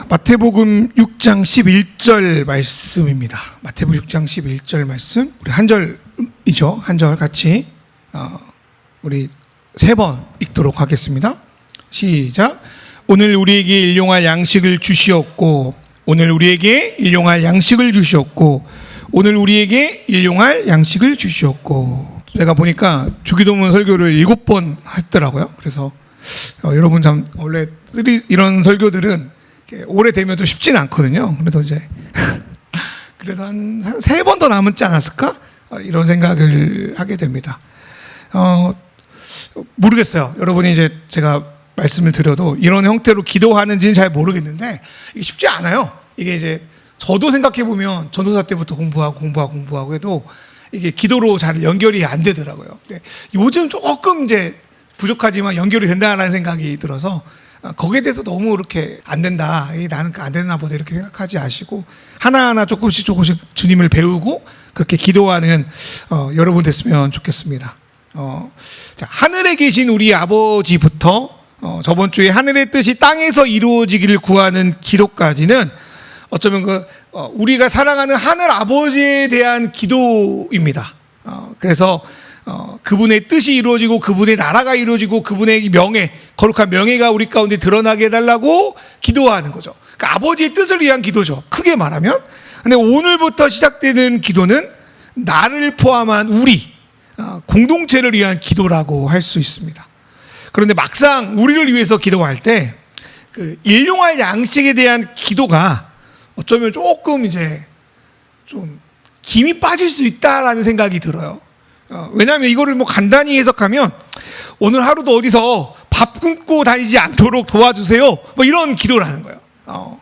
마태복음 6장 11절 말씀입니다. 마태복음 6장 11절 말씀, 우리 한 절이죠. 한 절 같이 우리 세 번 읽도록 하겠습니다. 시작. 오늘 우리에게 일용할 양식을 주시옵고, 오늘 우리에게 일용할 양식을 주시옵고, 오늘 우리에게 일용할 양식을 주시옵고. 내가 보니까 주기도문 설교를 7번 했더라고요. 그래서 여러분 참 원래 이런 설교들은 오래되면 좀 쉽지는 않거든요. 그래도 이제 그래도 한 3번 더 남지 않았을까? 이런 생각을 하게 됩니다. 모르겠어요. 여러분이 이제 제가 말씀을 드려도 이런 형태로 기도하는지는 잘 모르겠는데 이게 쉽지 않아요. 이게 이제 저도 생각해 보면 전도사 때부터 공부하고 해도 이게 기도로 잘 연결이 안 되더라고요. 요즘 조금 이제 부족하지만 연결이 된다는 생각이 들어서 거기에 대해서 너무 이렇게 안 된다, 나는 안 되나 보다 이렇게 생각하지 마시고 하나하나 조금씩 주님을 배우고 그렇게 기도하는 여러분 됐으면 좋겠습니다. 자, 하늘에 계신 우리 아버지부터 저번 주에 하늘의 뜻이 땅에서 이루어지기를 구하는 기도까지는 어쩌면 우리가 사랑하는 하늘 아버지에 대한 기도입니다. 그래서 그분의 뜻이 이루어지고 그분의 나라가 이루어지고 그분의 명예, 거룩한 명예가 우리 가운데 드러나게 해달라고 기도하는 거죠. 그러니까 아버지의 뜻을 위한 기도죠. 크게 말하면. 근데 오늘부터 시작되는 기도는 나를 포함한 우리 공동체를 위한 기도라고 할 수 있습니다. 그런데 막상 우리를 위해서 기도할 때 그 일용할 양식에 대한 기도가 어쩌면 조금 이제 좀 김이 빠질 수 있다라는 생각이 들어요. 왜냐하면 이거를 뭐 간단히 해석하면 오늘 하루도 어디서 밥 굶고 다니지 않도록 도와주세요, 뭐 이런 기도를 하는 거예요.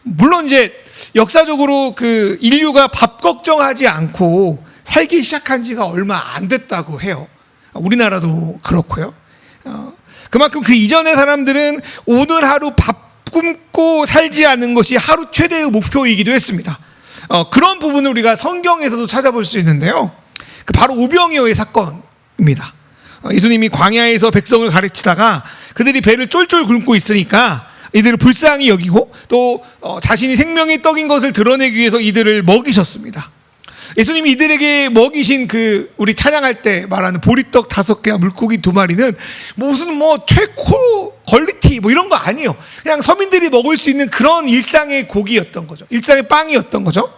물론 이제 역사적으로 그 인류가 밥 걱정하지 않고 살기 시작한 지가 얼마 안 됐다고 해요. 우리나라도 그렇고요. 그만큼 그 이전의 사람들은 오늘 하루 밥 굶고 살지 않는 것이 하루 최대의 목표이기도 했습니다. 그런 부분을 우리가 성경에서도 찾아볼 수 있는데요. 바로 우병이어의 사건입니다. 예수님이 광야에서 백성을 가르치다가 그들이 배를 쫄쫄 굶고 있으니까 이들을 불쌍히 여기고 또 자신이 생명의 떡인 것을 드러내기 위해서 이들을 먹이셨습니다. 예수님이 이들에게 먹이신 우리 찬양할 때 말하는 보리떡 5개와 물고기 2마리는 무슨 최고 퀄리티 이런 거 아니에요. 그냥 서민들이 먹을 수 있는 그런 일상의 고기였던 거죠. 일상의 빵이었던 거죠.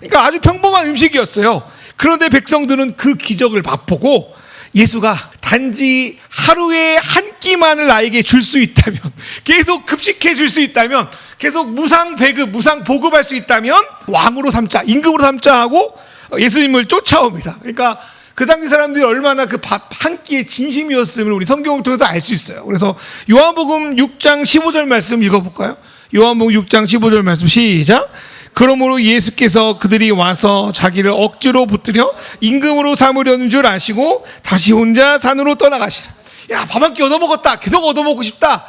그러니까 아주 평범한 음식이었어요. 그런데 백성들은 그 기적을 맛보고 예수가 단지 하루에 한 끼만을 나에게 줄 수 있다면, 계속 급식해 줄 수 있다면, 계속 무상 배급, 무상 보급할 수 있다면 왕으로 삼자, 임금으로 삼자 하고 예수님을 쫓아옵니다. 그러니까 그 당시 사람들이 얼마나 그 밥 한 끼에 진심이었음을 우리 성경을 통해서 알 수 있어요. 그래서 요한복음 6장 15절 말씀 읽어볼까요? 요한복음 6장 15절 말씀 시작. 그러므로 예수께서 그들이 와서 자기를 억지로 붙들여 임금으로 삼으려는 줄 아시고 다시 혼자 산으로 떠나가시라. 야, 밥 한 끼 얻어먹었다, 계속 얻어먹고 싶다.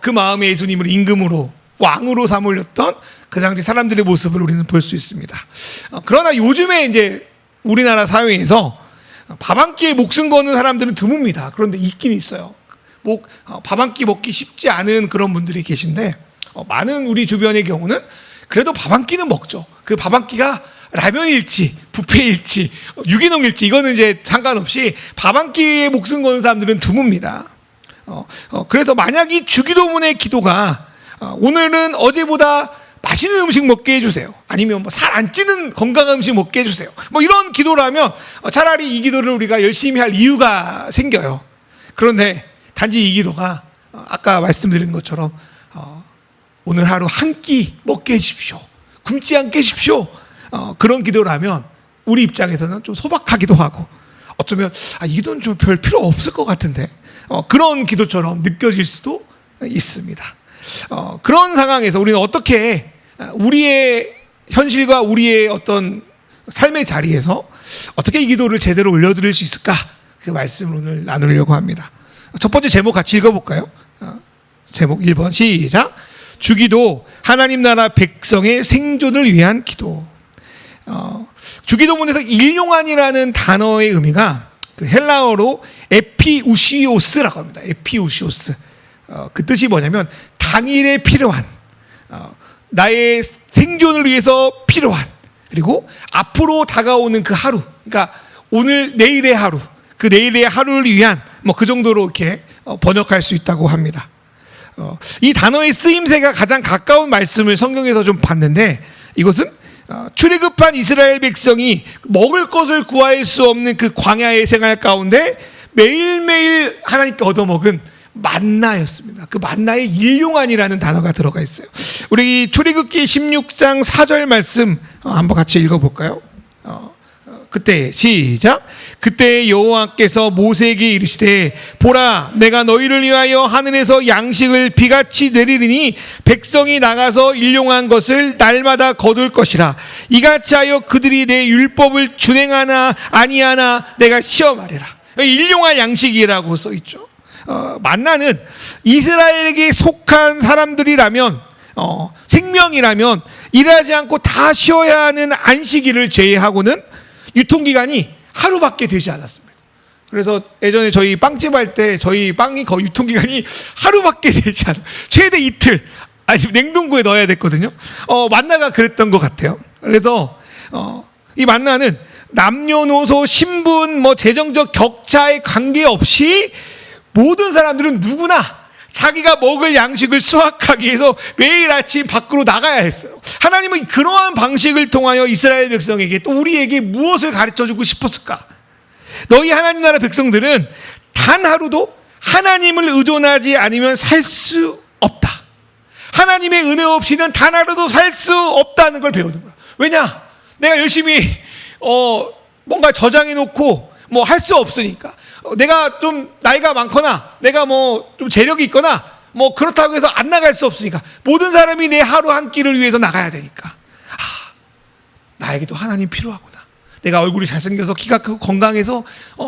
그 마음에 예수님을 임금으로, 왕으로 삼으렸던 그 당시 사람들의 모습을 우리는 볼 수 있습니다. 그러나 요즘에 이제 우리나라 사회에서 밥 한 끼에 목숨 거는 사람들은 드뭅니다. 그런데 있긴 있어요. 밥 한 끼 먹기 쉽지 않은 그런 분들이 계신데 많은 우리 주변의 경우는 그래도 밥 한 끼는 먹죠. 그 밥 한 끼가 라면일지 뷔페일지 유기농일지 이거는 이제 상관없이 밥 한 끼에 목숨 거는 사람들은 드뭅니다. 그래서 만약 이 주기도문의 기도가 오늘은 어제보다 맛있는 음식 먹게 해주세요, 아니면 살 안 찌는 건강한 음식 먹게 해주세요, 이런 기도를 하면 차라리 이 기도를 우리가 열심히 할 이유가 생겨요. 그런데 단지 이 기도가 아까 말씀드린 것처럼 오늘 하루 한 끼 먹게 해주십시오, 굶지 않게 해주십시오, 그런 기도를 하면 우리 입장에서는 좀 소박하기도 하고 어쩌면 이 기도는 좀 별 필요 없을 것 같은데 그런 기도처럼 느껴질 수도 있습니다. 그런 상황에서 우리는 어떻게 우리의 현실과 우리의 어떤 삶의 자리에서 어떻게 이 기도를 제대로 올려드릴 수 있을까, 그 말씀을 오늘 나누려고 합니다. 첫 번째 제목 같이 읽어볼까요? 제목 1번 시작. 주기도, 하나님 나라 백성의 생존을 위한 기도. 주기도문에서 일용한이라는 단어의 의미가 헬라어로 에피우시오스라고 합니다. 에피우시오스. 그 뜻이 뭐냐면 당일에 필요한, 나의 생존을 위해서 필요한, 그리고 앞으로 다가오는 그 하루, 그러니까 오늘 내일의 하루, 그 내일의 하루를 위한 뭐 그 정도로 이렇게 번역할 수 있다고 합니다. 이 단어의 쓰임새가 가장 가까운 말씀을 성경에서 좀 봤는데, 이것은 출애굽한 이스라엘 백성이 먹을 것을 구할 수 없는 그 광야의 생활 가운데 매일매일 하나님께 얻어먹은 만나였습니다. 그 만나에 일용한이라는 단어가 들어가 있어요. 우리 출애굽기 16장 4절 말씀 한번 같이 읽어볼까요? 그때 시작. 그때 여호와께서 모세에게 이르시되 보라, 내가 너희를 위하여 하늘에서 양식을 비같이 내리리니 백성이 나가서 일용한 것을 날마다 거둘 것이라. 이같이 하여 그들이 내 율법을 준행하나 아니하나 내가 시험하리라. 일용할 양식이라고 써 있죠. 만나는 이스라엘에게 속한 사람들이라면, 생명이라면 일하지 않고 다 쉬어야 하는 안식일을 제외하고는 유통기간이 하루밖에 되지 않았습니다. 그래서 예전에 저희 빵집 할 때 저희 빵이 거의 유통기간이 하루밖에 되지 않아요. 최대 이틀, 아니 냉동고에 넣어야 됐거든요. 만나가 그랬던 것 같아요. 그래서 이 만나는 남녀노소, 신분, 뭐 재정적 격차에 관계없이 모든 사람들은 누구나 자기가 먹을 양식을 수확하기 위해서 매일 아침 밖으로 나가야 했어요. 하나님은 그러한 방식을 통하여 이스라엘 백성에게, 또 우리에게 무엇을 가르쳐주고 싶었을까? 너희 하나님 나라 백성들은 단 하루도 하나님을 의존하지 않으면 살 수 없다. 하나님의 은혜 없이는 단 하루도 살 수 없다는 걸 배우는 거야. 왜냐? 내가 열심히 뭔가 저장해 놓고 뭐 할 수 없으니까. 내가 좀 나이가 많거나 내가 뭐 좀 재력이 있거나 뭐 그렇다고 해서 안 나갈 수 없으니까, 모든 사람이 내 하루 한 끼를 위해서 나가야 되니까, 나에게도 하나님 필요하구나. 내가 얼굴이 잘생겨서 키가 크고 건강해서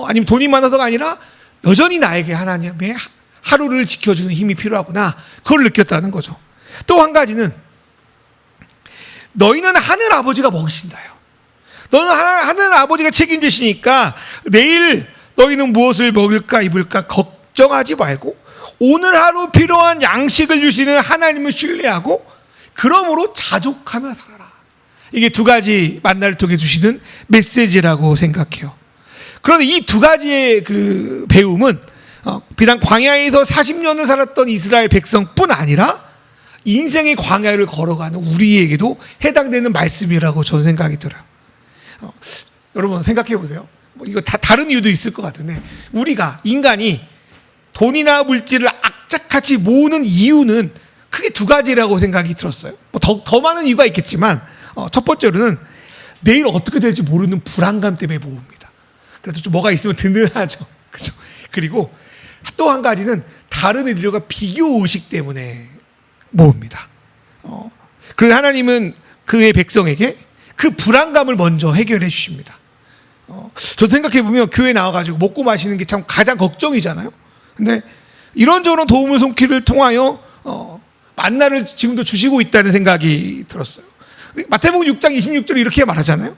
아니면 돈이 많아서가 아니라 여전히 나에게 하나님의 하루를 지켜주는 힘이 필요하구나. 그걸 느꼈다는 거죠. 또 한 가지는, 너희는 하늘 아버지가 먹이신다요. 너는 하늘 아버지가 책임지시니까 내일 너희는 무엇을 먹을까 입을까 걱정하지 말고 오늘 하루 필요한 양식을 주시는 하나님을 신뢰하고 그러므로 자족하며 살아라. 이게 두 가지 만나를 통해 주시는 메시지라고 생각해요. 그런데 이 두 가지의 그 배움은 비단 광야에서 40년을 살았던 이스라엘 백성뿐 아니라 인생의 광야를 걸어가는 우리에게도 해당되는 말씀이라고 저는 생각이 들어요. 여러분 생각해 보세요. 이거 다 다른 이유도 있을 것 같은데, 우리가 인간이 돈이나 물질을 악착같이 모으는 이유는 크게 두 가지라고 생각이 들었어요. 더 많은 이유가 있겠지만, 첫 번째로는 내일 어떻게 될지 모르는 불안감 때문에 모읍니다. 그래도 좀 뭐가 있으면 든든하죠. 그죠? 그리고 또 한 가지는 다른 이들과 비교 의식 때문에 모읍니다. 그래서 하나님은 그의 백성에게 그 불안감을 먼저 해결해 주십니다. 저도 생각해보면 교회 나와가지고 먹고 마시는 게 참 가장 걱정이잖아요. 근데 이런저런 도움을 손길을 통하여 만나를 지금도 주시고 있다는 생각이 들었어요. 마태복음 6장 26절에 이렇게 말하잖아요.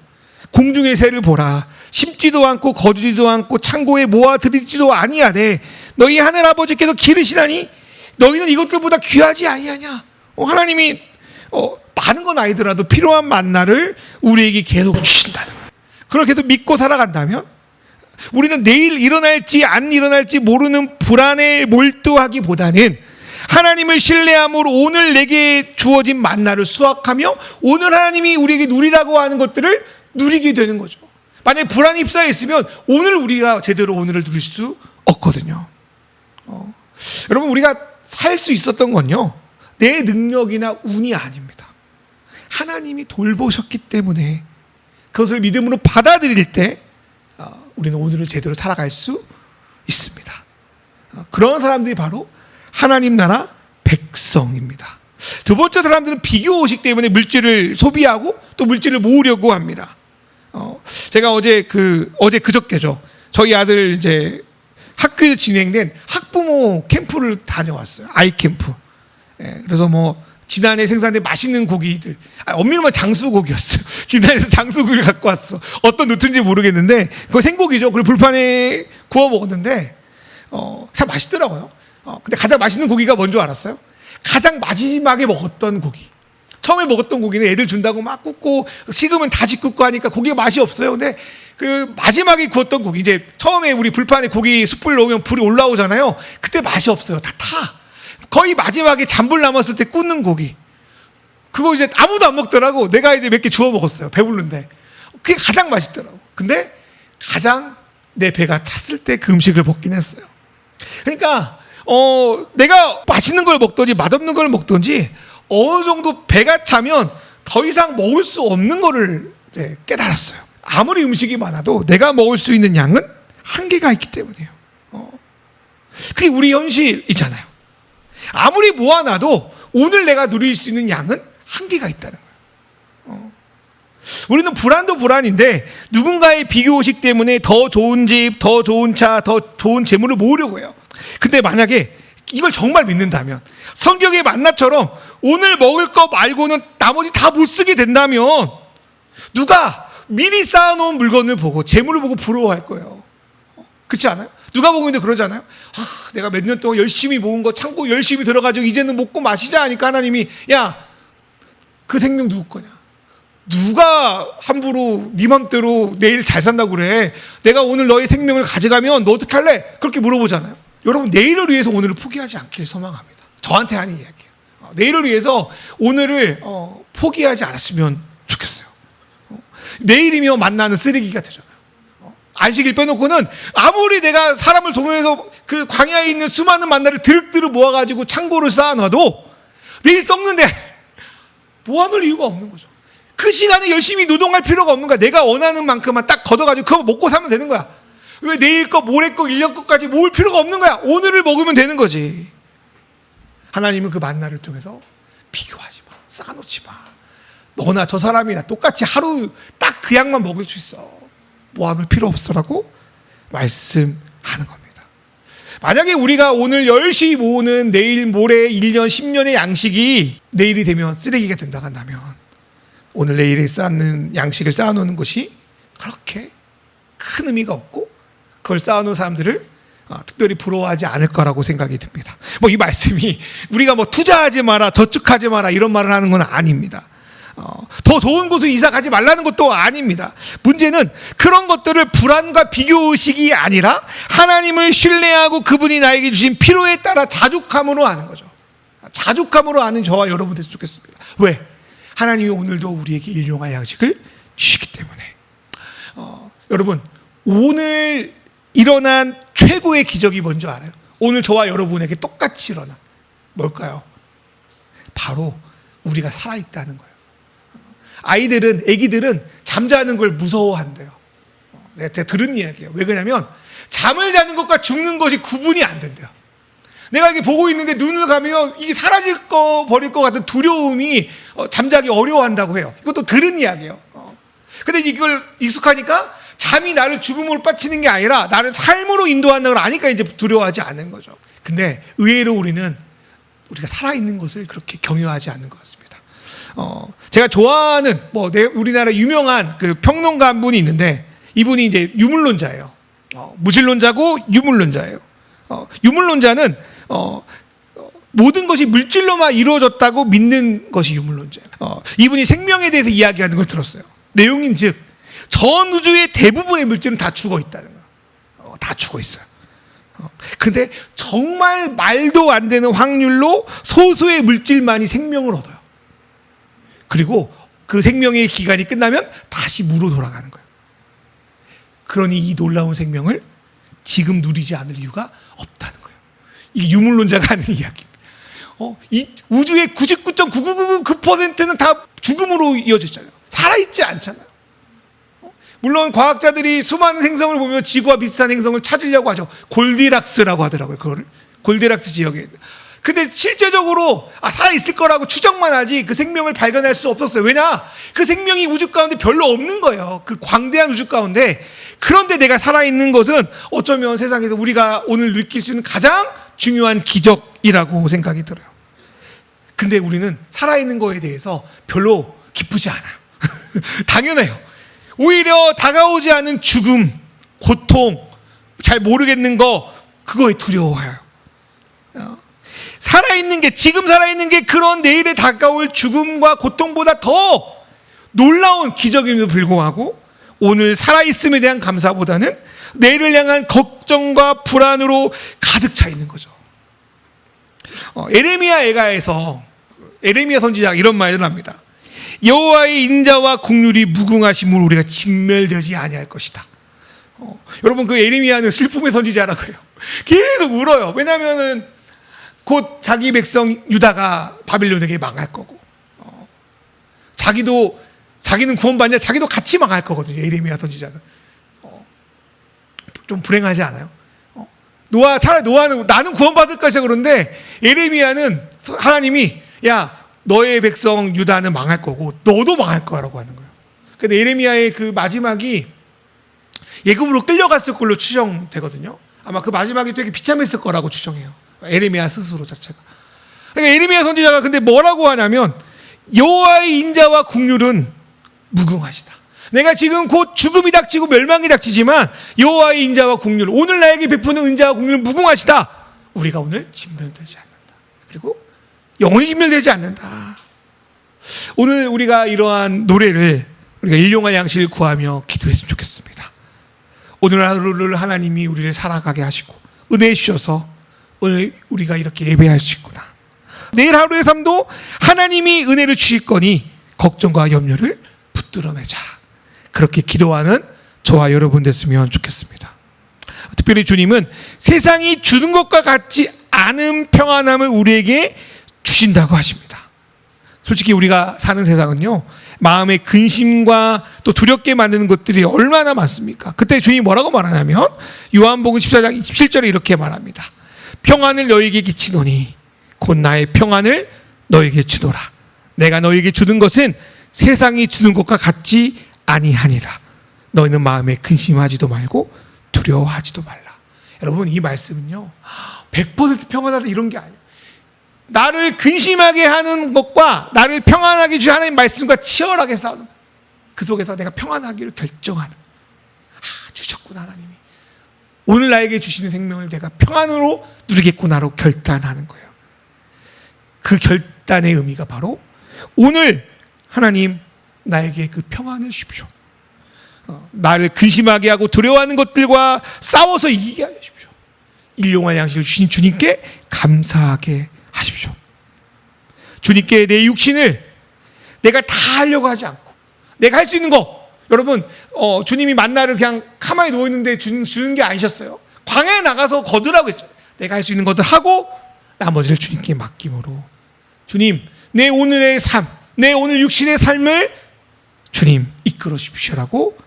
공중의 새를 보라. 심지도 않고 거두지도 않고 창고에 모아들이지도 아니하되 너희 하늘 아버지께서 기르시나니 너희는 이것들보다 귀하지 아니하냐. 하나님이 많은 건 아니더라도 필요한 만나를 우리에게 계속 주신다는 거예요. 그렇게 해서 믿고 살아간다면 우리는 내일 일어날지 안 일어날지 모르는 불안에 몰두하기보다는 하나님을 신뢰함으로 오늘 내게 주어진 만나를 수확하며 오늘 하나님이 우리에게 누리라고 하는 것들을 누리게 되는 거죠. 만약에 불안이 휩싸여 있으면 오늘 우리가 제대로 오늘을 누릴 수 없거든요. 여러분, 우리가 살 수 있었던 건요, 내 능력이나 운이 아닙니다. 하나님이 돌보셨기 때문에 그것을 믿음으로 받아들일 때 우리는 오늘을 제대로 살아갈 수 있습니다. 그런 사람들이 바로 하나님 나라 백성입니다. 두 번째, 사람들은 비교의식 때문에 물질을 소비하고 또 물질을 모으려고 합니다. 제가 그저께죠. 저희 아들 이제 학교에서 진행된 학부모 캠프를 다녀왔어요. 아이 캠프. 그래서 뭐 지난해 생산된 맛있는 고기들, 엄밀히 말하면 장수고기였어요. 지난해에서 장수고기를 갖고 왔어. 어떤 누트인지 모르겠는데 그거 생고기죠. 그걸 불판에 구워 먹었는데 참 맛있더라고요. 근데 가장 맛있는 고기가 뭔 줄 알았어요? 가장 마지막에 먹었던 고기. 처음에 먹었던 고기는 애들 준다고 막 굽고 식으면 다시 굽고 하니까 고기가 맛이 없어요. 근데 그 마지막에 구웠던 고기, 이제 처음에 우리 불판에 고기 숯불 넣으면 불이 올라오잖아요. 그때 맛이 없어요. 다 타. 거의 마지막에 잔불 남았을 때 굽는 고기, 그거 이제 아무도 안 먹더라고. 내가 이제 몇 개 주워 먹었어요. 배부른데. 그게 가장 맛있더라고. 근데 가장 내 배가 찼을 때 그 음식을 먹긴 했어요. 그러니까 내가 맛있는 걸 먹든지 맛없는 걸 먹든지 어느 정도 배가 차면 더 이상 먹을 수 없는 거를 이제 깨달았어요. 아무리 음식이 많아도 내가 먹을 수 있는 양은 한계가 있기 때문이에요. 그게 우리 현실이잖아요. 아무리 모아놔도 오늘 내가 누릴 수 있는 양은 한계가 있다는 거예요. 우리는 불안도 불안인데 누군가의 비교의식 때문에 더 좋은 집, 더 좋은 차, 더 좋은 재물을 모으려고 해요. 근데 만약에 이걸 정말 믿는다면, 성경의 만나처럼 오늘 먹을 거 말고는 나머지 다 못 쓰게 된다면, 누가 미리 쌓아놓은 물건을 보고 재물을 보고 부러워할 거예요. 그렇지 않아요? 누가 보고 있는데 그러잖아요. 내가 몇 년 동안 열심히 모은 거 창고 열심히 들어가지고 이제는 먹고 마시자 하니까 하나님이, 야, 그 생명 누구 거냐? 누가 함부로 네 맘대로 내일 잘 산다고 그래? 내가 오늘 너의 생명을 가져가면 너 어떻게 할래? 그렇게 물어보잖아요. 여러분, 내일을 위해서 오늘을 포기하지 않길 소망합니다. 저한테 하는 이야기예요. 내일을 위해서 오늘을 포기하지 않았으면 좋겠어요. 내일이면 만나는 쓰레기가 되잖아요. 안식일 빼놓고는 아무리 내가 사람을 동원해서 그 광야에 있는 수많은 만나를 드륵드륵 모아가지고 창고를 쌓아놔도 내일 썩는데 모아놓을 이유가 없는 거죠. 그 시간에 열심히 노동할 필요가 없는 거야. 내가 원하는 만큼만 딱 걷어가지고 그거 먹고 사면 되는 거야. 왜 내일 거, 모레 거, 1년 거까지 모을 필요가 없는 거야. 오늘을 먹으면 되는 거지. 하나님은 그 만나를 통해서 비교하지 마, 쌓아놓지 마. 너나 저 사람이나 똑같이 하루 딱 그 양만 먹을 수 있어. 모아놓을 필요 없어라고 말씀하는 겁니다. 만약에 우리가 오늘 열심히 모으는 내일, 모레, 1년, 10년의 양식이 내일이 되면 쓰레기가 된다고 한다면, 오늘 내일에 쌓는 양식을 쌓아놓는 것이 그렇게 큰 의미가 없고 그걸 쌓아놓은 사람들을 특별히 부러워하지 않을 거라고 생각이 듭니다. 이 말씀이 우리가 투자하지 마라, 저축하지 마라 이런 말을 하는 건 아닙니다. 더 좋은 곳으로 이사 가지 말라는 것도 아닙니다. 문제는 그런 것들을 불안과 비교의식이 아니라 하나님을 신뢰하고 그분이 나에게 주신 필요에 따라 자족함으로 하는 거죠. 자족함으로 하는 저와 여러분 됐으면 좋겠습니다. 왜? 하나님이 오늘도 우리에게 일용할 양식을 주시기 때문에. 여러분, 오늘 일어난 최고의 기적이 뭔지 알아요? 오늘 저와 여러분에게 똑같이 일어난 뭘까요? 바로 우리가 살아있다는 거예요. 아기들은 잠자는 걸 무서워한대요. 내가 들은 이야기예요. 왜 그러냐면 잠을 자는 것과 죽는 것이 구분이 안 된대요. 내가 이게 보고 있는데 눈을 감으면 이게 사라질 거 버릴 것 같은 두려움이 잠자기 어려워한다고 해요. 이것도 들은 이야기예요. 근데 이걸 익숙하니까 잠이 나를 죽음으로 빠치는 게 아니라 나를 삶으로 인도한다는 걸 아니까 이제 두려워하지 않는 거죠. 근데 의외로 우리가 살아있는 것을 그렇게 경외하지 않는 것 같습니다. 제가 좋아하는 우리나라 유명한 그 평론가 한 분이 있는데, 이분이 이제 유물론자예요. 무신론자고 유물론자예요. 유물론자는 모든 것이 물질로만 이루어졌다고 믿는 것이 유물론자예요. 이분이 생명에 대해서 이야기하는 걸 들었어요. 내용인 즉, 전 우주의 대부분의 물질은 다 죽어 있다는 거예요. 다 죽어 있어요. 근데 정말 말도 안 되는 확률로 소수의 물질만이 생명을 얻어요. 그리고 그 생명의 기간이 끝나면 다시 무로 돌아가는 거예요. 그러니 이 놀라운 생명을 지금 누리지 않을 이유가 없다는 거예요. 이게 유물론자가 하는 이야기입니다. 이 우주의 99.9999%는 다 죽음으로 이어져 있잖아요. 살아있지 않잖아요. 물론 과학자들이 수많은 행성을 보면 지구와 비슷한 행성을 찾으려고 하죠. 골디락스라고 하더라고요. 그거를 골디락스 지역에. 근데 실제적으로 살아있을 거라고 추정만 하지 그 생명을 발견할 수 없었어요. 왜냐? 그 생명이 우주 가운데 별로 없는 거예요. 그 광대한 우주 가운데. 그런데 내가 살아있는 것은 어쩌면 세상에서 우리가 오늘 느낄 수 있는 가장 중요한 기적이라고 생각이 들어요. 근데 우리는 살아있는 거에 대해서 별로 기쁘지 않아요. 당연해요. 오히려 다가오지 않은 죽음, 고통, 잘 모르겠는 거, 그거에 두려워해요. 살아있는 게, 지금 살아있는 게 그런 내일에 다가올 죽음과 고통보다 더 놀라운 기적임에도 불구하고 오늘 살아있음에 대한 감사보다는 내일을 향한 걱정과 불안으로 가득 차 있는 거죠. 에레미야 애가에서 에레미야 선지자가 이런 말을 합니다. 여호와의 인자와 국률이 무궁하심으로 우리가 진멸되지 아니할 것이다. 여러분, 그 에레미야는 슬픔의 선지자라고요. 계속 울어요. 왜냐하면은 곧 자기 백성 유다가 바빌론에게 망할 거고, 자기는 구원받냐? 자기도 같이 망할 거거든요. 에레미야 선지자는. 좀 불행하지 않아요? 차라리 노아는 나는 구원받을 것이야 그런데, 에레미야는 하나님이 야, 너의 백성 유다는 망할 거고 너도 망할 거라고 하는 거예요. 근데 에레미야의 그 마지막이 예굽으로 끌려갔을 걸로 추정되거든요. 아마 그 마지막이 되게 비참했을 거라고 추정해요. 에레미야 스스로 자체가. 그러니까 에레미야 선지자가 근데 뭐라고 하냐면, 여호와의 인자와 국률은 무궁하시다. 내가 지금 곧 죽음이 닥치고 멸망이 닥치지만 여호와의 인자와 국률, 오늘 나에게 베푸는 인자와 국률은 무궁하시다. 우리가 오늘 진멸되지 않는다. 그리고 영원히 진멸되지 않는다. 오늘 우리가 이러한 노래를 우리가 일용할 양식을 구하며 기도했으면 좋겠습니다. 오늘 하루를 하나님이 우리를 살아가게 하시고 은혜 주셔서 오늘 우리가 이렇게 예배할 수 있구나. 내일 하루의 삶도 하나님이 은혜를 주실 거니 걱정과 염려를 붙들어내자. 그렇게 기도하는 저와 여러분 됐으면 좋겠습니다. 특별히 주님은 세상이 주는 것과 같지 않은 평안함을 우리에게 주신다고 하십니다. 솔직히 우리가 사는 세상은요, 마음의 근심과 또 두렵게 만드는 것들이 얼마나 많습니까? 그때 주님이 뭐라고 말하냐면, 요한복음 14장 27절에 이렇게 말합니다. 평안을 너희에게 끼치노니 곧 나의 평안을 너희에게 주노라. 내가 너희에게 주는 것은 세상이 주는 것과 같지 아니하니라. 너희는 마음에 근심하지도 말고 두려워하지도 말라. 여러분, 이 말씀은요 100% 평안하다 이런 게 아니에요. 나를 근심하게 하는 것과 나를 평안하게 주신 하나님 말씀과 치열하게 싸우는, 그 속에서 내가 평안하기를 결정하는, 주셨구나 하나님이 오늘 나에게 주시는 생명을 내가 평안으로 누리겠구나로 결단하는 거예요. 그 결단의 의미가 바로 오늘 하나님 나에게 그 평안을 주십시오. 나를 근심하게 하고 두려워하는 것들과 싸워서 이기게 하여 주십시오. 일용할 양식을 주신 주님께 감사하게 하십시오. 주님께 내 육신을 내가 다 하려고 하지 않고 내가 할 수 있는 거, 여러분 주님이 만나를 그냥 가만히 누워있는데 주는 게 아니셨어요. 광야에 나가서 거두라고 했죠. 내가 할 수 있는 것들 하고 나머지를 주님께 맡김으로, 주님 내 오늘의 삶, 내 오늘 육신의 삶을 주님 이끌어 주십시오라고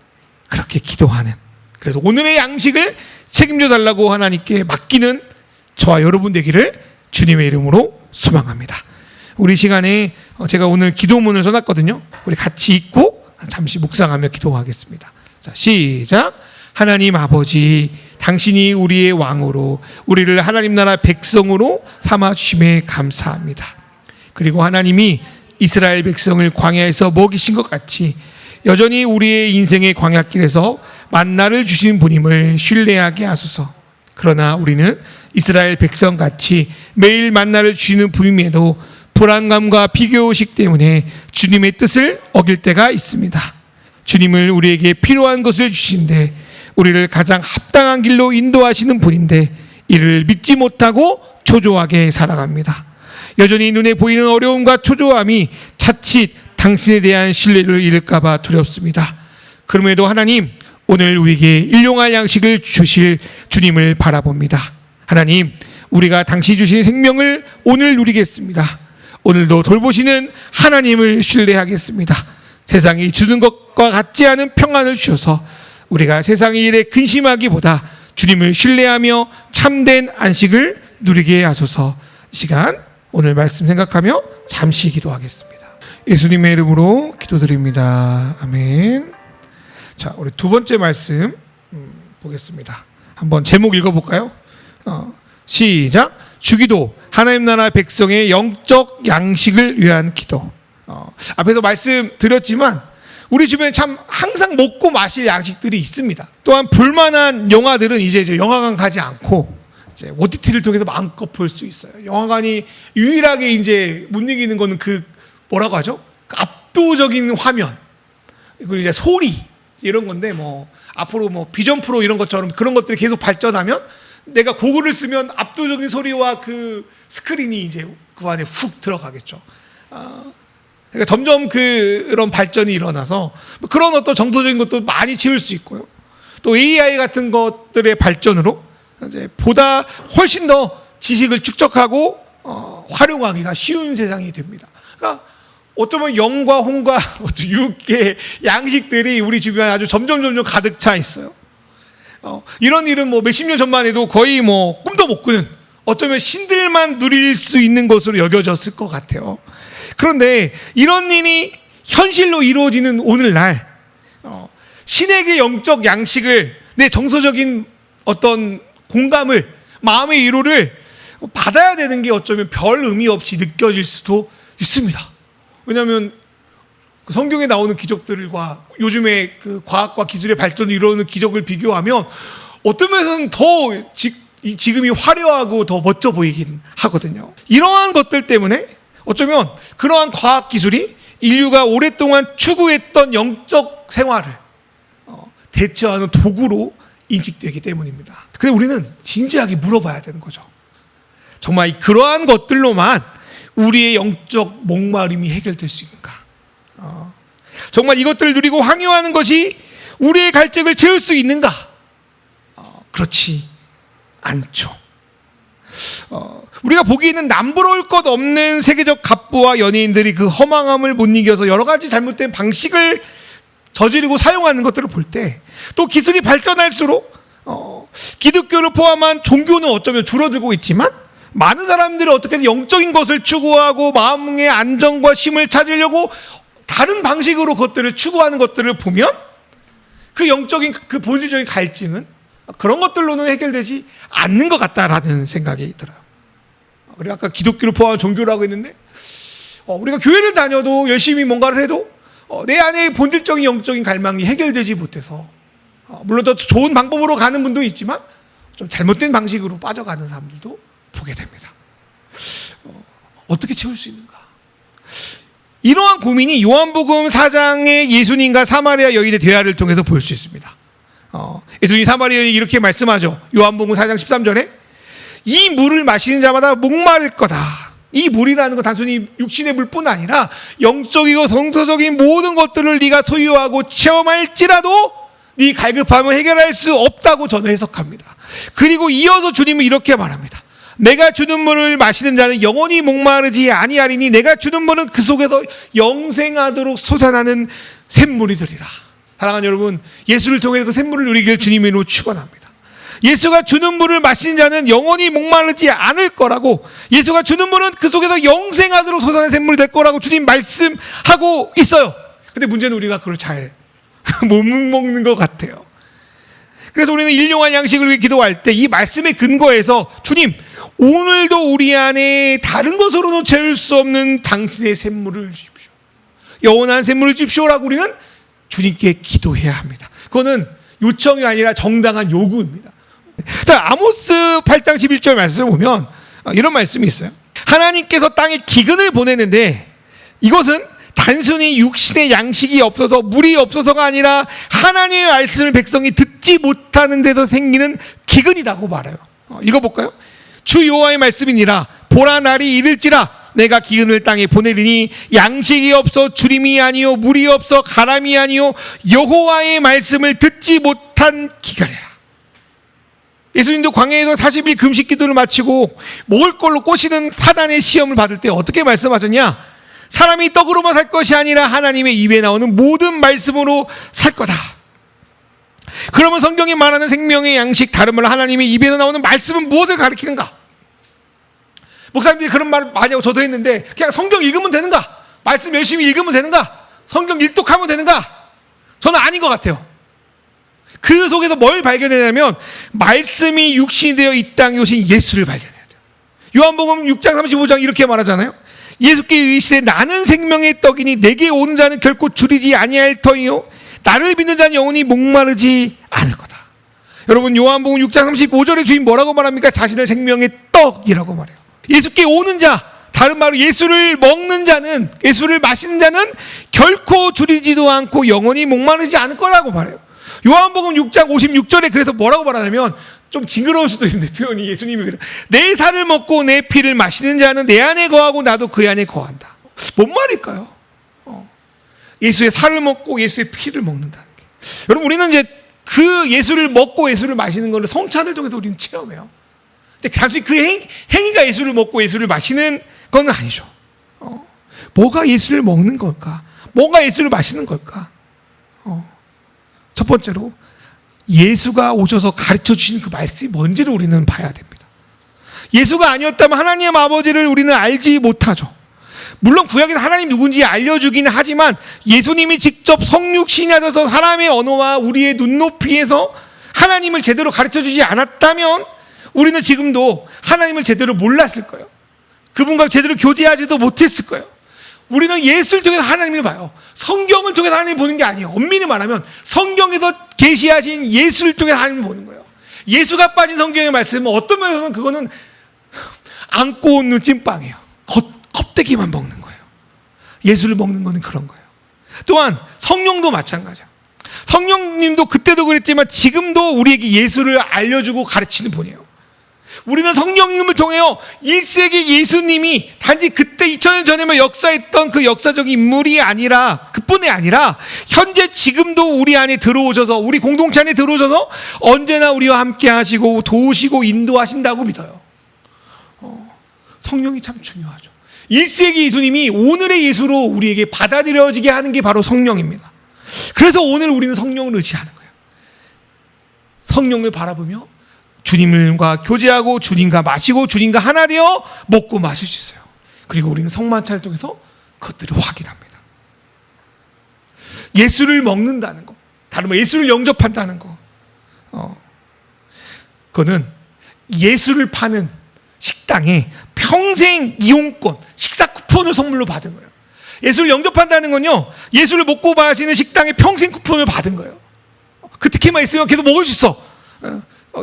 그렇게 기도하는, 그래서 오늘의 양식을 책임져 달라고 하나님께 맡기는 저와 여러분 되기를 주님의 이름으로 소망합니다. 우리 시간에 제가 오늘 기도문을 써놨거든요. 우리 같이 읽고 잠시 묵상하며 기도하겠습니다. 자, 시작. 하나님 아버지, 당신이 우리의 왕으로 우리를 하나님 나라 백성으로 삼아주심에 감사합니다. 그리고 하나님이 이스라엘 백성을 광야에서 먹이신 것 같이 여전히 우리의 인생의 광야길에서 만나를 주신 분임을 신뢰하게 하소서. 그러나 우리는 이스라엘 백성같이 매일 만나를 주시는 분임에도 불안감과 비교의식 때문에 주님의 뜻을 어길 때가 있습니다. 주님을 우리에게 필요한 것을 주신데 우리를 가장 합당한 길로 인도하시는 분인데 이를 믿지 못하고 초조하게 살아갑니다. 여전히 눈에 보이는 어려움과 초조함이 자칫 당신에 대한 신뢰를 잃을까 봐 두렵습니다. 그럼에도 하나님, 오늘 우리에게 일용할 양식을 주실 주님을 바라봅니다. 하나님, 우리가 당신이 주신 생명을 오늘 누리겠습니다. 오늘도 돌보시는 하나님을 신뢰하겠습니다. 세상이 주는 것과 같지 않은 평안을 주셔서 우리가 세상의 일에 근심하기보다 주님을 신뢰하며 참된 안식을 누리게 하소서. 이 시간 오늘 말씀 생각하며 잠시 기도하겠습니다. 예수님의 이름으로 기도드립니다. 아멘. 자, 우리 두 번째 말씀 보겠습니다. 한번 제목 읽어볼까요? 시작. 주기도, 하나님 나라 백성의 영적 양식을 위한 기도. 앞에서 말씀드렸지만 우리 주변에 참 항상 먹고 마실 양식들이 있습니다. 또한 볼만한 영화들은 이제 영화관 가지 않고 이제 OTT를 통해서 마음껏 볼 수 있어요. 영화관이 유일하게 이제 못 이기는 거는 그 뭐라고 하죠? 그 압도적인 화면 그리고 이제 소리 이런 건데 뭐 앞으로 뭐 비전 프로 이런 것처럼 그런 것들이 계속 발전하면 내가 고글을 쓰면 압도적인 소리와 그 스크린이 이제 그 안에 훅 들어가겠죠. 그러니까 점점 그런 발전이 일어나서 그런 어떤 정서적인 것도 많이 채울 수 있고요. 또 AI 같은 것들의 발전으로 이제 보다 훨씬 더 지식을 축적하고 활용하기가 쉬운 세상이 됩니다. 그러니까 어쩌면 영과 홍과 육의 양식들이 우리 주변에 아주 점점 가득 차 있어요. 이런 일은 뭐 몇십 년 전만 해도 거의 뭐 꿈도 못 꾸는 어쩌면 신들만 누릴 수 있는 것으로 여겨졌을 것 같아요. 그런데 이런 일이 현실로 이루어지는 오늘날 신에게 영적 양식을 내 정서적인 어떤 공감을 마음의 위로를 받아야 되는 게 어쩌면 별 의미 없이 느껴질 수도 있습니다. 왜냐하면 성경에 나오는 기적들과 요즘의 그 과학과 기술의 발전을 이루는 기적을 비교하면 어떤 면에서는 더 지금이 화려하고 더 멋져 보이긴 하거든요. 이러한 것들 때문에 어쩌면 그러한 과학 기술이 인류가 오랫동안 추구했던 영적 생활을 대처하는 도구로 인식되기 때문입니다. 근데 우리는 진지하게 물어봐야 되는 거죠. 정말 그러한 것들로만 우리의 영적 목마름이 해결될 수 있는가? 정말 이것들을 누리고 항유하는 것이 우리의 갈증을 채울 수 있는가? 그렇지 않죠. 우리가 보기에는 남부러울 것 없는 세계적 갑부와 연예인들이 그 허망함을 못 이겨서 여러 가지 잘못된 방식을 저지르고 사용하는 것들을 볼 때 또 기술이 발전할수록 기독교를 포함한 종교는 어쩌면 줄어들고 있지만 많은 사람들이 어떻게든 영적인 것을 추구하고 마음의 안정과 쉼을 찾으려고 다른 방식으로 그것들을 추구하는 것들을 보면 그 영적인 그 본질적인 갈증은 그런 것들로는 해결되지 않는 것 같다라는 생각이 들어요. 우리 아까 기독교를 포함한 종교라고 했는데 우리가 교회를 다녀도 열심히 뭔가를 해도 내 안에 본질적인 영적인 갈망이 해결되지 못해서 물론 더 좋은 방법으로 가는 분도 있지만 좀 잘못된 방식으로 빠져가는 사람들도 보게 됩니다. 어떻게 채울 수 있는가? 이러한 고민이 요한복음 4장의 예수님과 사마리아 여인의 대화를 통해서 볼 수 있습니다. 예수님 사마리아 여인이 이렇게 말씀하죠. 요한복음 4장 13절에 이 물을 마시는 자마다 목마를 거다. 이 물이라는 건 단순히 육신의 물뿐 아니라 영적이고 성서적인 모든 것들을 네가 소유하고 체험할지라도 네 갈급함을 해결할 수 없다고 저는 해석합니다. 그리고 이어서 주님은 이렇게 말합니다. 내가 주는 물을 마시는 자는 영원히 목마르지 아니하리니 내가 주는 물은 그 속에서 영생하도록 솟아나는 샘물이 되리라. 사랑하는 여러분, 예수를 통해 그 샘물을 누리길 주님으로 축원합니다. 예수가 주는 물을 마시는 자는 영원히 목마르지 않을 거라고, 예수가 주는 물은 그 속에서 영생하도록 솟아나는 샘물이 될 거라고 주님 말씀하고 있어요. 근데 문제는 우리가 그걸 잘 못 먹는 것 같아요. 그래서 우리는 일용할 양식을 위해 기도할 때 이 말씀의 근거에서 주님, 오늘도 우리 안에 다른 것으로는 채울 수 없는 당신의 샘물을 주십시오. 영원한 샘물을 주십시오라고 우리는 주님께 기도해야 합니다. 그거는 요청이 아니라 정당한 요구입니다. 자, 아모스 8장 11절 말씀을 보면 이런 말씀이 있어요. 하나님께서 땅에 기근을 보내는데 이것은 단순히 육신의 양식이 없어서 물이 없어서가 아니라 하나님의 말씀을 백성이 듣지 못하는 데서 생기는 기근이라고 말해요. 읽어볼까요? 주 여호와의 말씀이니라. 보라, 날이 이를지라 내가 기근을 땅에 보내리니 양식이 없어 주림이 아니요 물이 없어 가람이 아니요 여호와의 말씀을 듣지 못한 기근이라. 예수님도 광야에서 40일 금식 기도를 마치고 먹을 걸로 꼬시는 사단의 시험을 받을 때 어떻게 말씀하셨냐? 사람이 떡으로만 살 것이 아니라 하나님의 입에 나오는 모든 말씀으로 살 거다. 그러면 성경이 말하는 생명의 양식, 다른 말로 하나님의 입에서 나오는 말씀은 무엇을 가리키는가? 목사님들이 그런 말 많이 하고 저도 했는데 그냥 성경 읽으면 되는가? 말씀 열심히 읽으면 되는가? 성경 일독하면 되는가? 저는 아닌 것 같아요. 그 속에서 뭘 발견하냐면 말씀이 육신이 되어 이 땅에 오신 예수를 발견해야 돼요. 요한복음 6장 35장 이렇게 말하잖아요. 예수께 이르시되 나는 생명의 떡이니 내게 오는 자는 결코 줄이지 아니할 터이요 나를 믿는 자는 영원히 목마르지 않을 거다. 여러분 요한복음 6장 35절에 주인 뭐라고 말합니까? 자신을 생명의 떡이라고 말해요. 예수께 오는 자, 다른 말로 예수를 먹는 자는, 예수를 마시는 자는 결코 줄이지도 않고 영원히 목마르지 않을 거라고 말해요. 요한복음 6장 56절에 그래서 뭐라고 말하냐면, 좀 징그러울 수도 있는데 표현이, 예수님이 그래요. 내 살을 먹고 내 피를 마시는 자는 내 안에 거하고 나도 그 안에 거한다. 뭔 말일까요? 예수의 살을 먹고 예수의 피를 먹는다는 게. 여러분 우리는 이제 그 예수를 먹고 예수를 마시는 것을 성찬을 통해서 우리는 체험해요. 근데 단순히 그 행위가 예수를 먹고 예수를 마시는 건 아니죠. 뭐가 예수를 먹는 걸까? 뭐가 예수를 마시는 걸까? 첫 번째로 예수가 오셔서 가르쳐 주신 그 말씀이 뭔지를 우리는 봐야 됩니다. 예수가 아니었다면 하나님 아버지를 우리는 알지 못하죠. 물론 구약에서 하나님 누군지 알려주기는 하지만 예수님이 직접 성육신이 하셔서 사람의 언어와 우리의 눈높이에서 하나님을 제대로 가르쳐 주지 않았다면 우리는 지금도 하나님을 제대로 몰랐을 거예요. 그분과 제대로 교제하지도 못했을 거예요. 우리는 예수를 통해서 하나님을 봐요. 성경을 통해서 하나님을 보는 게 아니에요. 엄밀히 말하면 성경에서 계시하신 예수를 통해서 하나님을 보는 거예요. 예수가 빠진 성경의 말씀은 어떤 면에서는 그거는 안고 웃는 찐빵이에요. 껍데기만 먹는 거예요. 예수를 먹는 거는 그런 거예요. 또한 성령도 마찬가지예요. 성령님도 그때도 그랬지만 지금도 우리에게 예수를 알려주고 가르치는 분이에요. 우리는 성령님을 통해요 1세기 예수님이 단지 그때 2000년 전에만 역사했던 그 역사적인 인물이 아니라, 그뿐이 아니라 현재 지금도 우리 안에 들어오셔서, 우리 공동체 안에 들어오셔서 언제나 우리와 함께 하시고 도우시고 인도하신다고 믿어요. 성령이 참 중요하죠. 1세기 예수님이 오늘의 예수로 우리에게 받아들여지게 하는 게 바로 성령입니다. 그래서 오늘 우리는 성령을 의지하는 거예요. 성령을 바라보며 주님과 교제하고 주님과 마시고 주님과 하나 되어 먹고 마실 수 있어요. 그리고 우리는 성만찬을 통해서 그것들을 확인합니다. 예수를 먹는다는 거, 다른 말 예수를 영접한다는 거, 그거는 예수를 파는 식당에 평생 이용권, 식사 쿠폰을 선물로 받은 거예요. 예수를 영접한다는 건요, 예수를 먹고 마시는 식당에 평생 쿠폰을 받은 거예요. 그 특혜만 있으면 계속 먹을 수 있어.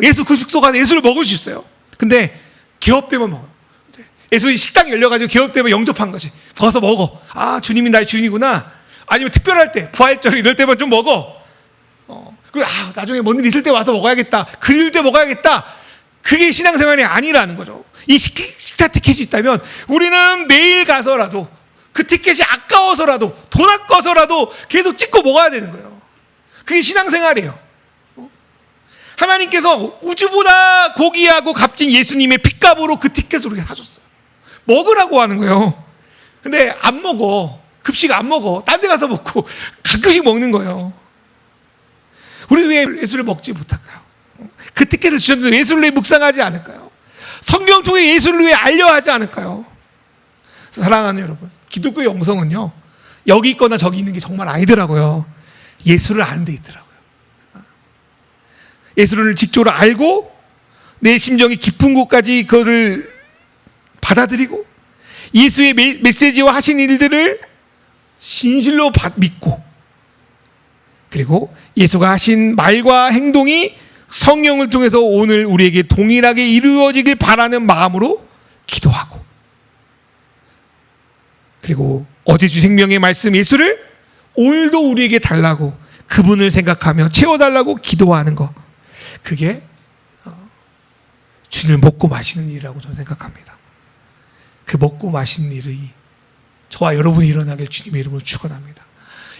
예수 그 숙소 가서 예수를 먹을 수 있어요. 근데 개업 때만 먹어요. 예수 식당이 열려가지고 개업 때만 영접한 거지. 가서 먹어. 아, 주님이 나의 주인이구나. 아니면 특별할 때, 부활절 이럴 때만 좀 먹어. 그리고 나중에 뭔 일 있을 때 와서 먹어야겠다. 그릴 때 먹어야겠다. 그게 신앙생활이 아니라는 거죠. 이 식사 티켓이 있다면 우리는 매일 가서라도, 그 티켓이 아까워서라도, 돈 아까워서라도 계속 찍고 먹어야 되는 거예요. 그게 신앙생활이에요. 하나님께서 우주보다 고귀하고 값진 예수님의 핏값으로 그 티켓을 우리가 사줬어요. 먹으라고 하는 거예요. 근데 안 먹어. 급식 안 먹어. 딴 데 가서 먹고 가끔씩 먹는 거예요. 우리 왜 예수를 먹지 못할까요? 그 티켓을 주셨는데 예수를 왜 묵상하지 않을까요? 성경 통해 예수를 왜 알려 하지 않을까요? 사랑하는 여러분, 기독교의 영성은요, 여기 있거나 저기 있는 게 정말 아니더라고요. 예수를 아는 데 있더라고요. 예수를 직접으로 알고 내 심정이 깊은 곳까지 그거를 받아들이고 예수의 메시지와 하신 일들을 진실로 믿고, 그리고 예수가 하신 말과 행동이 성령을 통해서 오늘 우리에게 동일하게 이루어지길 바라는 마음으로 기도하고, 그리고 어제 주 생명의 말씀 예수를 오늘도 우리에게 달라고, 그분을 생각하며 채워달라고 기도하는 것, 그게 주님을 먹고 마시는 일이라고 저는 생각합니다. 그 먹고 마시는 일이 저와 여러분이 일어나길 주님의 이름으로 축원합니다.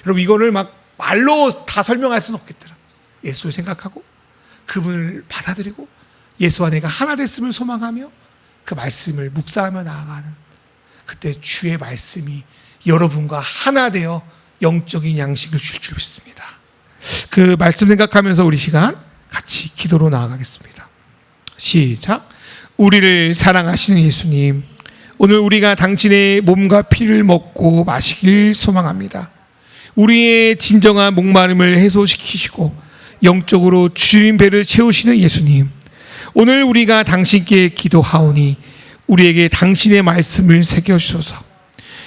여러분, 이거를 막 말로 다 설명할 수는 없겠더라. 예수를 생각하고 그분을 받아들이고 예수와 내가 하나 됐음을 소망하며 그 말씀을 묵상하며 나아가는, 그때 주의 말씀이 여러분과 하나 되어 영적인 양식을 줄 믿습니다. 그 말씀 생각하면서 우리 시간 같이 기도로 나아가겠습니다. 시작. 우리를 사랑하시는 예수님, 오늘 우리가 당신의 몸과 피를 먹고 마시길 소망합니다. 우리의 진정한 목마름을 해소시키시고 영적으로 주님 배를 채우시는 예수님, 오늘 우리가 당신께 기도하오니 우리에게 당신의 말씀을 새겨주소서.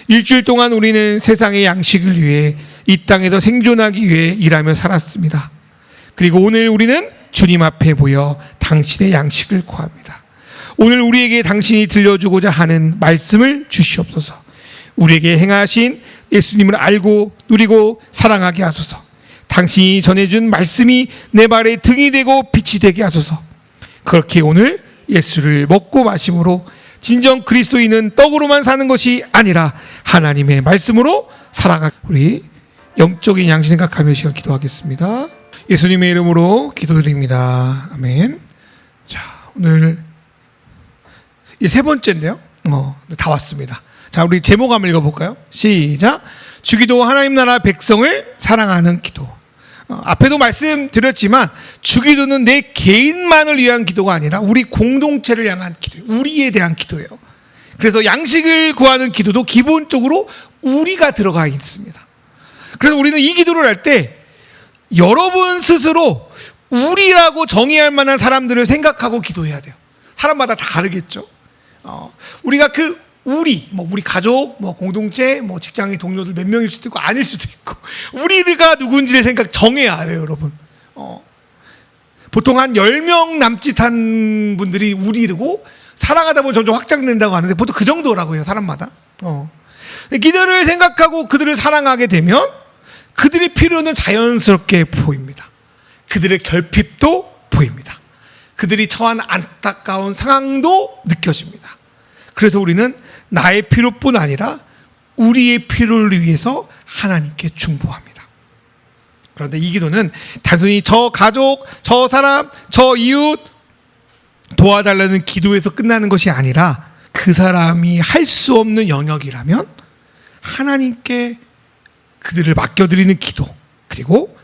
일주일 동안 우리는 세상의 양식을 위해 이 땅에서 생존하기 위해 일하며 살았습니다. 그리고 오늘 우리는 주님 앞에 모여 당신의 양식을 구합니다. 오늘 우리에게 당신이 들려주고자 하는 말씀을 주시옵소서. 우리에게 행하신 예수님을 알고 누리고 사랑하게 하소서. 당신이 전해준 말씀이 내 발에 등이 되고 빛이 되게 하소서. 그렇게 오늘 예수를 먹고 마심으로 진정 그리스도인은 떡으로만 사는 것이 아니라 하나님의 말씀으로 살아가. 우리 영적인 양식 생각하며 시간 기도하겠습니다. 예수님의 이름으로 기도드립니다. 아멘. 자, 오늘 이제 세 번째인데요. 다 왔습니다. 자, 우리 제목 한번 읽어볼까요? 시작. 주기도 하나님 나라 백성을 사랑하는 기도. 앞에도 말씀드렸지만 주기도는 내 개인만을 위한 기도가 아니라 우리 공동체를 향한 기도예요. 우리에 대한 기도예요. 그래서 양식을 구하는 기도도 기본적으로 우리가 들어가 있습니다. 그래서 우리는 이 기도를 할 때 여러분 스스로 우리라고 정의할 만한 사람들을 생각하고 기도해야 돼요. 사람마다 다르겠죠. 우리가 우리 가족, 공동체, 직장의 동료들 몇 명일 수도 있고 아닐 수도 있고 우리가 누군지를 정해야 해요, 여러분. 보통 한 10명 남짓한 분들이 우리고 살아가다 보면 점점 확장된다고 하는데 보통 그 정도라고 해요, 사람마다. 기도를 생각하고 그들을 사랑하게 되면 그들의 필요는 자연스럽게 보입니다. 그들의 결핍도 보입니다. 그들이 처한 안타까운 상황도 느껴집니다. 그래서 우리는 나의 필요뿐 아니라 우리의 필요를 위해서 하나님께 중보합니다. 그런데 이 기도는 단순히 저 가족, 저 사람, 저 이웃 도와달라는 기도에서 끝나는 것이 아니라 그 사람이 할 수 없는 영역이라면 하나님께 그들을 맡겨드리는 기도, 그리고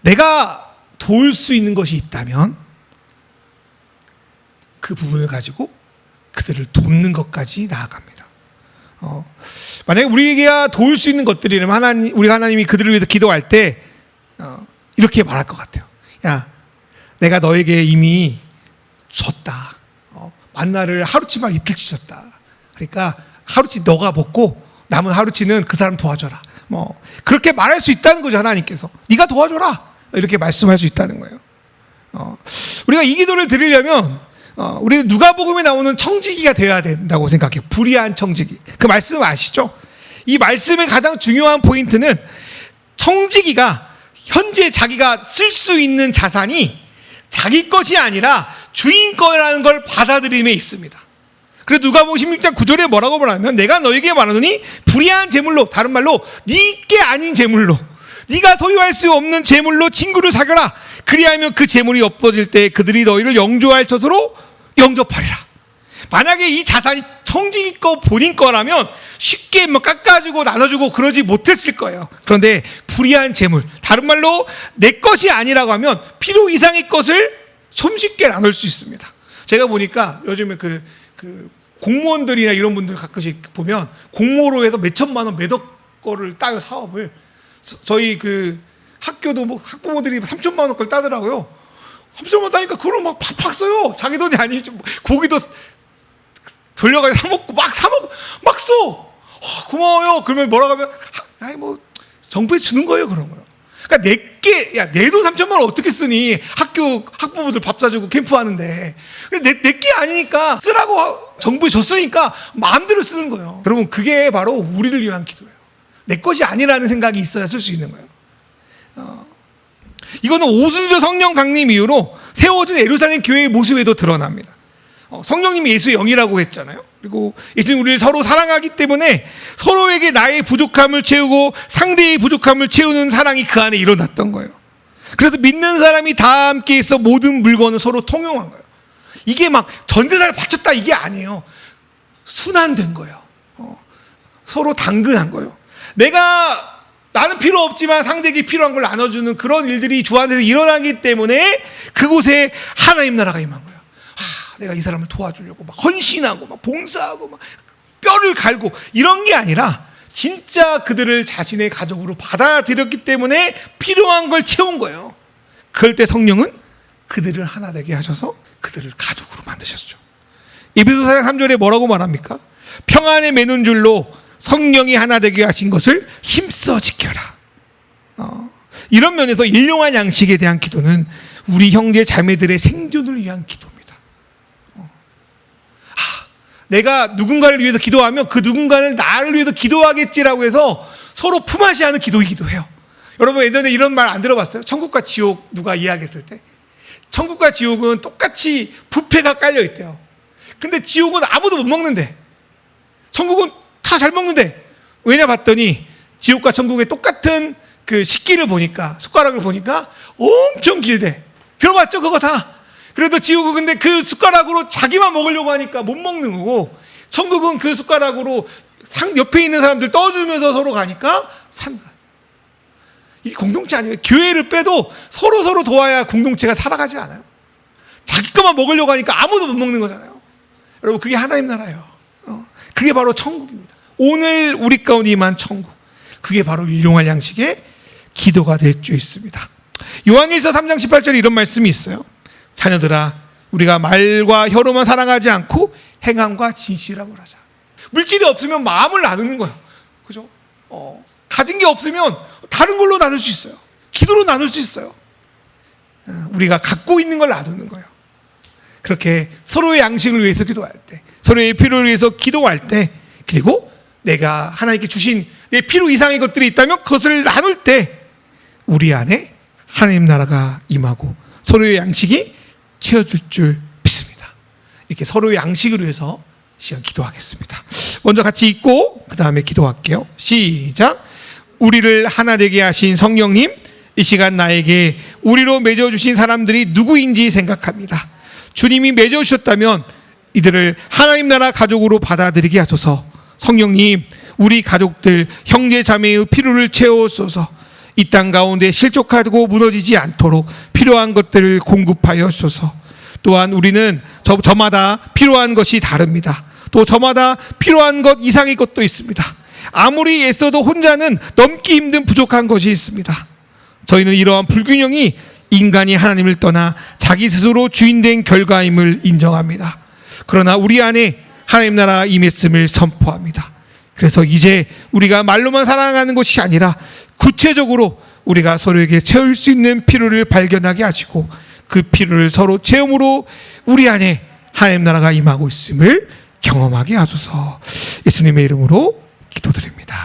내가 도울 수 있는 것이 있다면 그 부분을 가지고 그들을 돕는 것까지 나아갑니다. 만약에 우리에게 도울 수 있는 것들이라면 우리 하나님이 그들을 위해서 기도할 때 이렇게 말할 것 같아요. 야, 내가 너에게 이미 줬다. 만나를 하루치만 이틀치 줬다. 그러니까 하루치 너가 먹고 남은 하루치는 그 사람 도와줘라. 그렇게 말할 수 있다는 거죠, 하나님께서. 네가 도와줘라. 이렇게 말씀할 수 있다는 거예요. 우리가 이 기도를 드리려면 우리는 누가복음에 나오는 청지기가 되어야 된다고 생각해요. 불의한 청지기. 그 말씀 아시죠? 이 말씀의 가장 중요한 포인트는 청지기가 현재 자기가 쓸 수 있는 자산이 자기 것이 아니라 주인 거라는 걸 받아들임에 있습니다. 그래서 누가복음 16장 9절에 뭐라고 말하면 내가 너에게 말하노니 불의한 재물로, 다른 말로 네게 아닌 재물로, 네가 소유할 수 없는 재물로 친구를 사겨라. 그리하면 그 재물이 엎어질 때 그들이 너희를 영조할 것으로 영접하리라. 만약에 이 자산이 청지기 거 본인 거라면 쉽게 깎아주고 나눠주고 그러지 못했을 거예요. 그런데 불의한 재물, 다른 말로 내 것이 아니라고 하면 필요 이상의 것을 손쉽게 나눌 수 있습니다. 제가 보니까 요즘에 그 공무원들이나 이런 분들 가끔씩 보면 공모로 해서 몇 천만 원, 몇억 거를 따요, 사업을. 저희 학교도 학부모들이 3천만 원 걸 따더라고요. 3천만 원 따니까 그걸 막 팍팍 써요. 자기 돈이 아니지. 고기도 돌려가지고 사먹고 막 써. 고마워요. 그러면 뭐라고 하면, 정부에 주는 거예요, 그런 거요. 그러니까 내 돈 3천만 원 어떻게 쓰니? 학부모들 밥 사주고 캠프하는데. 내게 아니니까 쓰라고 정부에 줬으니까 마음대로 쓰는 거예요. 여러분, 그게 바로 우리를 위한 기도예요. 내 것이 아니라는 생각이 있어야 쓸 수 있는 거예요. 이거는 오순절 성령 강림 이후로 세워진 예루살렘 교회의 모습에도 드러납니다. 성령님이 예수의 영이라고 했잖아요. 그리고 예수님 우리를 서로 사랑하기 때문에 서로에게 나의 부족함을 채우고 상대의 부족함을 채우는 사랑이 그 안에 일어났던 거예요. 그래서 믿는 사람이 다 함께 있어 모든 물건을 서로 통용한 거예요. 이게 막 전재산을 바쳤다 이게 아니에요. 순환된 거예요. 서로 당근한 거예요. 나는 필요 없지만 상대에게 필요한 걸 나눠주는 그런 일들이 주 안에서 일어나기 때문에 그곳에 하나님 나라가 임한 거예요. 내가 이 사람을 도와주려고 막 헌신하고 막 봉사하고 막 뼈를 갈고 이런 게 아니라 진짜 그들을 자신의 가족으로 받아들였기 때문에 필요한 걸 채운 거예요. 그럴 때 성령은 그들을 하나 되게 하셔서 그들을 가족으로 만드셨죠. 에베소서 4장 3절에 뭐라고 말합니까? 평안에 매는 줄로 성령이 하나 되게 하신 것을 힘써 지켜라. 이런 면에서 일용할 양식에 대한 기도는 우리 형제 자매들의 생존을 위한 기도입니다. 내가 누군가를 위해서 기도하면 그 누군가는 나를 위해서 기도하겠지라고 해서 서로 품앗이하는 기도이기도 해요. 여러분 예전에 이런 말 안 들어봤어요? 천국과 지옥 누가 이야기했을 때 천국과 지옥은 똑같이 뷔페가 깔려 있대요. 근데 지옥은 아무도 못 먹는데 천국은 다 잘 먹는데 왜냐 봤더니 지옥과 천국의 똑같은 그 식기를 보니까 숟가락을 보니까 엄청 길대. 들어봤죠 그거 다. 그래도 지옥은 근데 그 숟가락으로 자기만 먹으려고 하니까 못 먹는 거고 천국은 그 숟가락으로 옆에 있는 사람들 떠주면서 서로 가니까 산 거야. 이게 공동체 아니에요. 교회를 빼도 서로 도와야 공동체가 살아가지 않아요. 자기 것만 먹으려고 하니까 아무도 못 먹는 거잖아요. 여러분 그게 하나님 나라예요. 그게 바로 천국입니다. 오늘 우리 가운데 임한 천국. 그게 바로 일용할 양식의 기도가 될 수 있습니다. 요한일서 3장 18절에 이런 말씀이 있어요. 자녀들아 우리가 말과 혀로만 사랑하지 않고 행함과 진실함을 하자. 물질이 없으면 마음을 나누는 거예요. 그죠? 가진 게 없으면 다른 걸로 나눌 수 있어요. 기도로 나눌 수 있어요. 우리가 갖고 있는 걸 나누는 거예요. 그렇게 서로의 양식을 위해서 기도할 때, 서로의 필요를 위해서 기도할 때, 그리고 내가 하나님께 주신 내 필요 이상의 것들이 있다면 그것을 나눌 때 우리 안에 하나님 나라가 임하고 서로의 양식이 채워줄 줄 믿습니다. 이렇게 서로의 양식을 위해서 시간 기도하겠습니다. 먼저 같이 읽고 그 다음에 기도할게요. 시작. 우리를 하나 되게 하신 성령님, 이 시간 나에게 우리로 맺어주신 사람들이 누구인지 생각합니다. 주님이 맺어주셨다면 이들을 하나님 나라 가족으로 받아들이게 하소서. 성령님, 우리 가족들 형제 자매의 필요를 채워소서. 이 땅 가운데 실족하고 무너지지 않도록 필요한 것들을 공급하여 주소서. 또한 우리는 저마다 필요한 것이 다릅니다. 또 저마다 필요한 것 이상의 것도 있습니다. 아무리 애써도 혼자는 넘기 힘든 부족한 것이 있습니다. 저희는 이러한 불균형이 인간이 하나님을 떠나 자기 스스로 주인된 결과임을 인정합니다. 그러나 우리 안에 하나님 나라 임했음을 선포합니다. 그래서 이제 우리가 말로만 사랑하는 것이 아니라 구체적으로 우리가 서로에게 채울 수 있는 필요를 발견하게 하시고 그 필요를 서로 채움으로 우리 안에 하나님 나라가 임하고 있음을 경험하게 하소서. 예수님의 이름으로 기도드립니다.